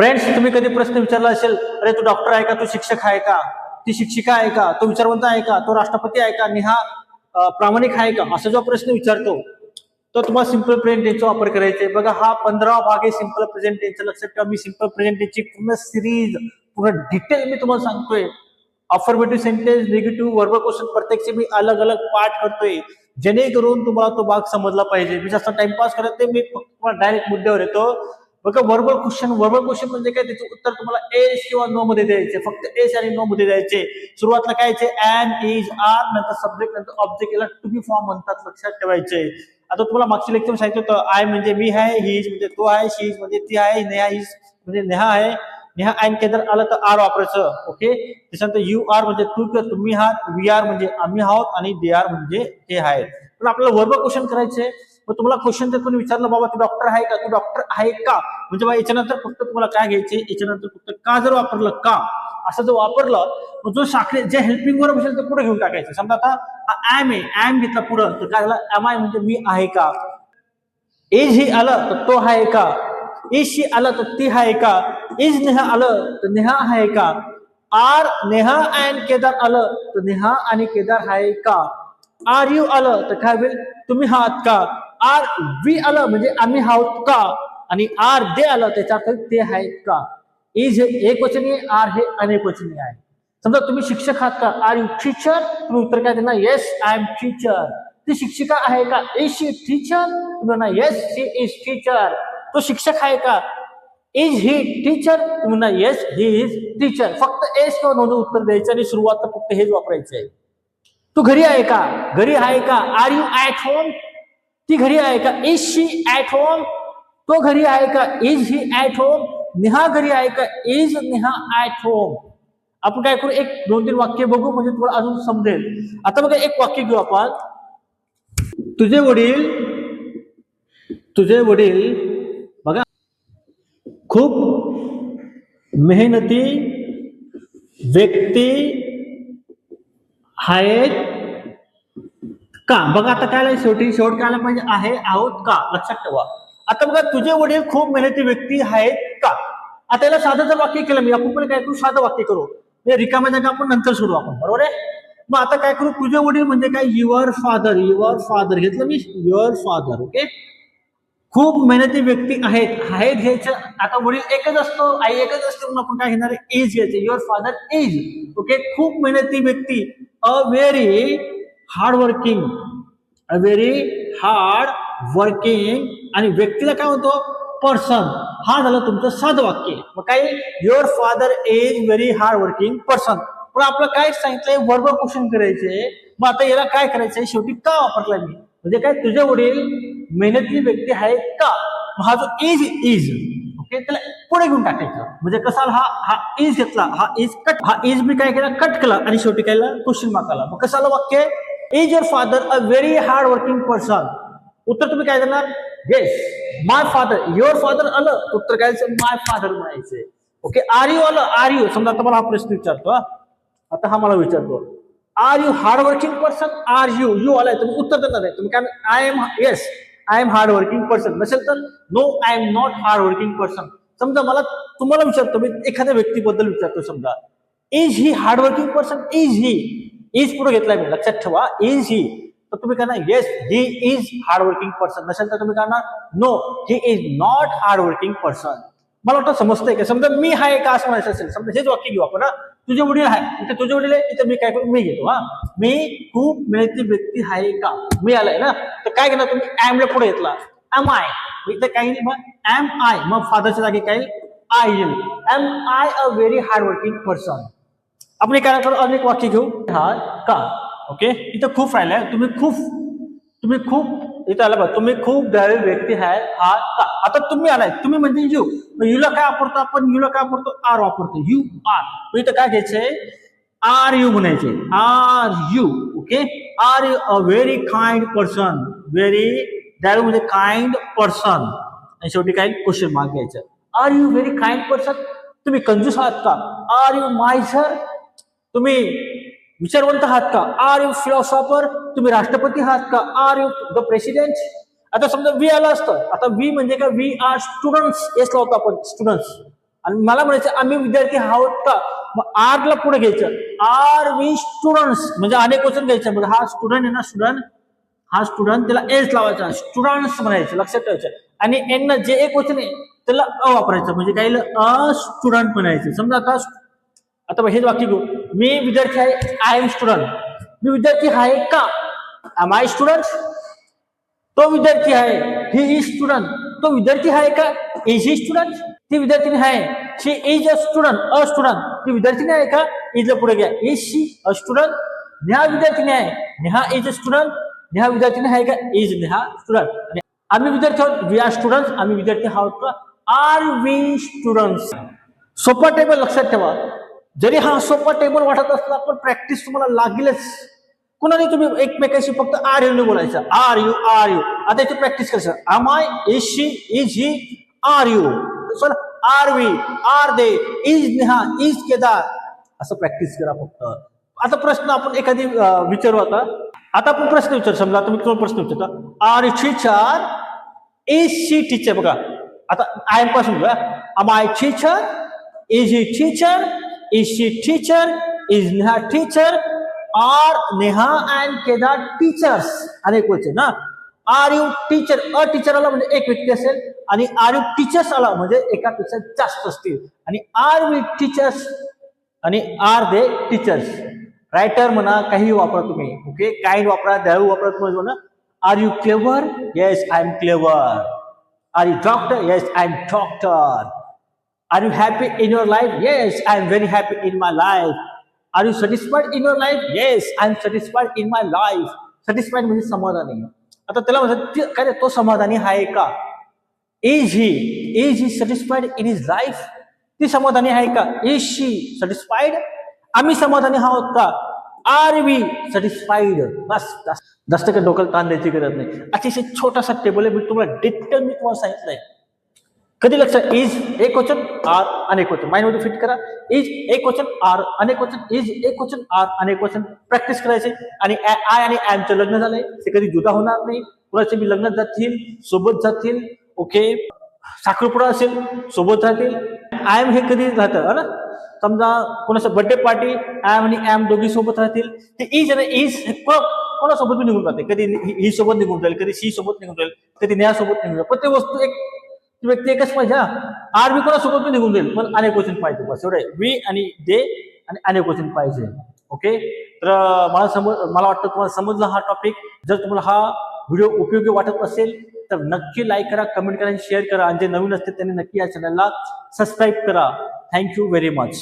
Friends, तुम्ही कधी प्रश्न विचारला असेल, अरे तू डॉक्टर आहे का, तू शिक्षक आहे का, ती शिक्षिका आहे का, तो विचारवंत आहे का, तो राष्ट्रपती आहे का, नेहा प्रामाणिक आहे का, असा जो प्रश्न विचारतो तो तुम्हाला सिंपल प्रेझेंट टेन्सचा वापर करायचा आहे. बघा, हा 15वा भाग आहे सिंपल प्रेझेंट टेन्सचा. लक्षात ठेवा, मी सिंपल प्रेझेंट टेन्सची पूर्ण सिरीज, पूर्ण डिटेल मी तुम्हाला सांगतोय. Affirmative sentence, negative, verbal question प्रत्येकचे मी अलग अलग पार्ट करतोय, जेणेकरून तुम्हाला तो भाग समजला पाहिजे. मी जास्त टाइमपास करत नाही, मी फक्त डायरेक्ट मुद्द्यावर येतो. बघा, वर्बल क्वेश्चन म्हणजे काय, त्याचं उत्तर तुम्हाला एस किंवा नो मध्ये द्यायचे, फक्त एस आणि नो मध्ये द्यायचे. सुरुवातला काय ऍन, इज, आर, नंतर सब्जेक्ट, नंतर ऑब्जेक्ट, याला टू बी फॉर्म म्हणतात. लक्षात ठेवायचे. आता तुम्हाला मागच्या लेक्चर सांगितलं होतं, आय म्हणजे मी आहे, ही इज म्हणजे तो आहे, शी इज म्हणजे ती आहे, नेहा इज म्हणजे नेहा आहे. नेहा आयन केदार आलं तर आर वापरायचं. ओके. त्याच्यानंतर यू आर म्हणजे तू किंवा तुम्ही आहात, वी आर म्हणजे आम्ही आहोत, आणि दे आर म्हणजे ते आहेत. पण आपल्याला वर्बल क्वेश्चन करायचे. मग तुम्हाला क्वेश्चन जर कोणी विचारलं, बाबा तू डॉक्टर आहे का, तू डॉक्टर आहे का, म्हणजे बाबा याच्यानंतर फक्त तुम्हाला काय घ्यायचे, याच्यानंतर फक्त का जर वापरलं, का असं जर वापरलं, मग जो साखरे जे हेल्पिंग वर्ब असेल ते पुढे घेऊन टाकायचं. समजा आता ऍम आहे, ऍम घेतला पुढं, तर काय झालं, एम आय म्हणजे मी आहे का. इज ही आलं तर तो आहे का, इज शी आलं तर ती आहे का, इज नेहा आलं तर नेहा आहे का, आर नेहा अँड केदार आलं तर नेहा आणि केदार आहे का, आर यू आलं तर काय होईल, तुम्ही आहात का, आर वी आलं म्हणजे आम्ही आहोत का, आणि आर दे आलं त्याच्या अर्थ ते आहेत का. इज हे एक वचनी आहे, आर हे अनेक वचनी आहे. समजा तुम्ही शिक्षक आहात का, आर यू टीचर, तुम्ही उत्तर काय देणार, येस आय एम टीचर. ती शिक्षिका आहे का, इज शी टीचर, तुम्ही म्हणणार येस शी इज टीचर. तो शिक्षक आहे का, इज ही टीचर, तुम्ही म्हणणार येस ही इज टीचर. फक्त एस किंवा नो उत्तर द्यायचं आणि सुरुवात फक्त हेच वापरायचं आहे. तू घरी आहे का, घरी आहे का, आर यू ऍट होम, ती घरी आहे का, इज शी ऍट होम, तो घरी आहे का, is he at home, Neha घरी आहे का, इज नेहा ऍट होम. आपण काय करू, एक 2-3 वाक्य बघू म्हणजे तुम्हाला अजून समजेल. आता बघा, एक वाक्य घेऊ आपण. तुझे वडील बघा खूप मेहनती व्यक्ती आहेत का. बघा, आता काय शेवट काय पाहिजे, आहे, आहोत का. लक्षात ठेवा. आता बघा, तुझे वडील खूप मेहनती व्यक्ती आहेत का. आता याला साधं जर वाक्य केलं मी, आपण पण काय करू, साधं वाक्य करू, रिकाम्या जागा आपण नंतर सोडू आपण, बरोबर आहे. मग आता काय करू, तुझे वडील म्हणजे काय, युअर फादर घेतलं मी, युअर फादर. ओके. खूप मेहनती व्यक्ती आहेत घ्यायचं. आता वडील एकच असतो, आई एकच असते, म्हणून आपण काय घेणार, इज घ्यायचे. Your father is. ओके. खूप मेहनती व्यक्ती, अ व्हेरी हार्ड वर्किंग, आणि व्यक्तीला काय म्हणतो, पर्सन. हा झालं तुमचं साधं वाक्य. मग काय, your father is very hard working person. पण आपलं काय सांगितलंय, वर्बल क्वेश्चन करायचे. मग आता याला काय करायचंय, शेवटी का वापरलाय मी, म्हणजे काय, तुझे वडील मेहनती व्यक्ती आहेत का. हा जो इज ओके, त्याला पुढे घेऊन टाकायचं. म्हणजे कसा, हा इज घेतला, हा इज मी काय केला, कट केला, आणि शेवटी काय क्वेश्चन मार्क आला. मग कसं आलं वाक्य, is your father a very hard working person. उत्तर तुम्ही काय देणार, yes my father. Your father आलं, उत्तर काय माय फादर म्हणायचे. ओके. आर यू आलं, आर यू. समजा आता मला हा प्रश्न विचारतो, आता हा मला विचारतो, are you hard working person, are you आलाय, तुम्ही उत्तर देणार आहे. तुम्ही काय, I am, yes I am hard working person. नसेल तर no I am not hard working person. समजा तुम्हाला विचारतो, मी एखाद्या व्यक्तीबद्दल विचारतो, समजा is he hard working person, is पुढे घेतलाय मी. लक्षात ठेवा, इज ही. तर तुम्ही काय, yes he is hard working person. नसेल तर तुम्ही काय, no he is not hard working person. मला वाटतं समजतंय का. समजा मी आहे का असं म्हणायचं असेल, समजा हेच वाक्य घेऊ आपण. तुझे वडील आहे, इथे तुझे वडील आहे, इथे मी काय करू, मी घेतो. मी खूप मेहनती व्यक्ती आहे का, मी आलाय ना, तर काय घेणार तुम्ही, एम ला पुढे घेतला, एम आय. इथे काय येईल, मग एम आय, मग फादरच्या जागी काय आय येईल, am I a very hard working person. आपण काय करू, अनेक वाक्य घेऊ, हा का. ओके. इथं खूप राहिलंय, तुम्ही खूप इथं आला बघा, तुम्ही खूप दयाळू व्यक्ती आहे, हा का. आता तुम्ही आलाय, तुम्ही म्हणजे युला काय वापरतो आपण, युला काय वापरतो, आर वापरतो, यू आर. इथं काय घ्यायचंय, आर यू म्हणायचे, are you. Okay. Are you a very kind person, very दयाळू म्हणजे काइंड पर्सन, आणि शेवटी काय क्वेश्चन मार्क घ्यायचं. Are you very kind person, तुम्ही कंजूस आहात का, आर यू मायझर, तुम्ही विचारवंत आहात का, आर यू फिलॉसॉफर, तुम्ही राष्ट्रपती आहात का, आर यू द प्रेसिडेंट. आता समजा वी आलं असतं, आता वी म्हणजे काय, वी आर स्टुडंट्स, येस लावतो आपण, स्टुडंट्स. आणि मला म्हणायचं आम्ही विद्यार्थी आहोत का, मग आर ला पुढे घ्यायचं, आर वी स्टुडंट्स, म्हणजे अनेक वचन घ्यायचं. मग हा स्टुडंट आहे ना, स्टुडंट, हा स्टुडंट, त्याला एस लावायचा, स्टुडंट्स म्हणायचं, लक्षात ठेवायचं. आणि एन ना जे एक वचन आहे त्याला अ वापरायचं, म्हणजे काही अ स्टुडंट म्हणायचं. समजा आता हेच वाक्य घेऊ, मी विद्यार्थी आहे, आय एम स्टुडंट. मी विद्यार्थी आहे का, एम आय स्टुडंट. तो विद्यार्थी आहे, ही इज स्टुडंट. तो विद्यार्थी आहे का, इज ही स्टुडंट. ती विद्यार्थिनी आहे, शी इज अ स्टुडंट. ती विद्यार्थिनी आहे का, इज ला पुढे घ्या, is she a student. Neha विद्यार्थिनी आहे, Neha is a student. Neha विद्यार्थिनी आहे का, इज नेहा स्टुडंट. आम्ही विद्यार्थी आहोत, वी आर स्टुडंट्स. आम्ही विद्यार्थी आहोत का, आर वी स्टुडंट्स. सोपा टेबल लक्षात ठेवा. जरी हा सोपा टेबल वाटत असला पण प्रॅक्टिस तुम्हाला लागेलच. कुणाने तुम्ही एकमेकाशी फक्त आर यू बोलायचं, आर यू. आता याची प्रॅक्टिस करायचं, am I, is she, is he, are you. Sir are we, are they, is Neha, is Kedar, असं प्रॅक्टिस करा फक्त. आता प्रश्न आपण एखादी विचारू. आता आपण प्रश्न विचार, समजा आता मी तुम्हाला प्रश्न विचारतो, are you teacher, is she teacher. बघा आता आय एम पासून बघा, am I teacher, is he teacher, is she teacher, is Neha teacher, are Neha and Kedar teachers. अनेक वचन ना. Are you teacher, a teacher आला म्हणजे एक व्यक्ती असेल, आणि आर यू टीचर्स आला म्हणजे एकापेक्षा जास्त असतील. आणि आर वी टीचर्स आणि आर दे टीचर्स. रायटर म्हणा, काही वापरा तुम्ही. ओके, काइंड वापरा, दॅव वापरा. तुम्ही म्हणा, are you clever, yes I am clever. Are you doctor, yes I am doctor. Are you happy in your life, yes I am very happy in my life. Are you satisfied in your life, yes I am satisfied in my life. Satisfied म्हणजे समाधानी. आता त्याला म्हणतात काय रे, तो समाधानी आहे का. Is he satisfied in his life. ती समाधानी आहे का, इज शी सॅटिस्फाईड. आम्ही समाधानी आहोत का, आर वी सॅटिस्फाईड. बस, जास्त काही डोक्याला ताण द्यायची गरज नाही. अतिशय छोटासा टेबल आहे, मी तुम्हाला डिटेल मी तुम्हाला सांगितलंय. कधी लक्षात, इज एक वचन, आर अनेक वचन. माइंड मध्ये फिट करा. इज एक वचन, आर अनेक वचन, इज एक वचन, आर अनेक वचन. प्रॅक्टिस करायचे. आणि आय आणि ॲमचं लग्न झालंय, ते कधी जुदा होणार नाही. कुणाचे बी लग्नात जातील, सोबत जातील. ओके, साखरपुडा असेल, सोबत राहतील. आय एम हे कधी राहतं ना, समजा कोणाचं बर्थडे पार्टी, आय एम आणि ॲम दोघी सोबत राहतील. ते इज आणि इज कोणासोबत बी निघून जाते. कधी ही सोबत निघून जाईल, कधी शी सोबत निघून जाईल, कधी नेहा सोबत निघून जाईल. पण ते वस्तू एक व्यक्ती एकच पाहिजे. आर वी कोणासोबत बी निघून जाईल, पण अनेक वचन पाहिजे. बस एवढे, वी आणि दे आणि अनेक वचन पाहिजे. ओके, तर मला वाटतं तुम्हाला समजला हा टॉपिक. जर तुम्हाला हा व्हिडिओ उपयोगी वाटत असेल तर नक्की लाईक करा, कमेंट करा आणि शेअर करा. आणि जे नवीन असतील त्यांनी नक्की या चॅनलला सबस्क्राईब करा. Thank you very much.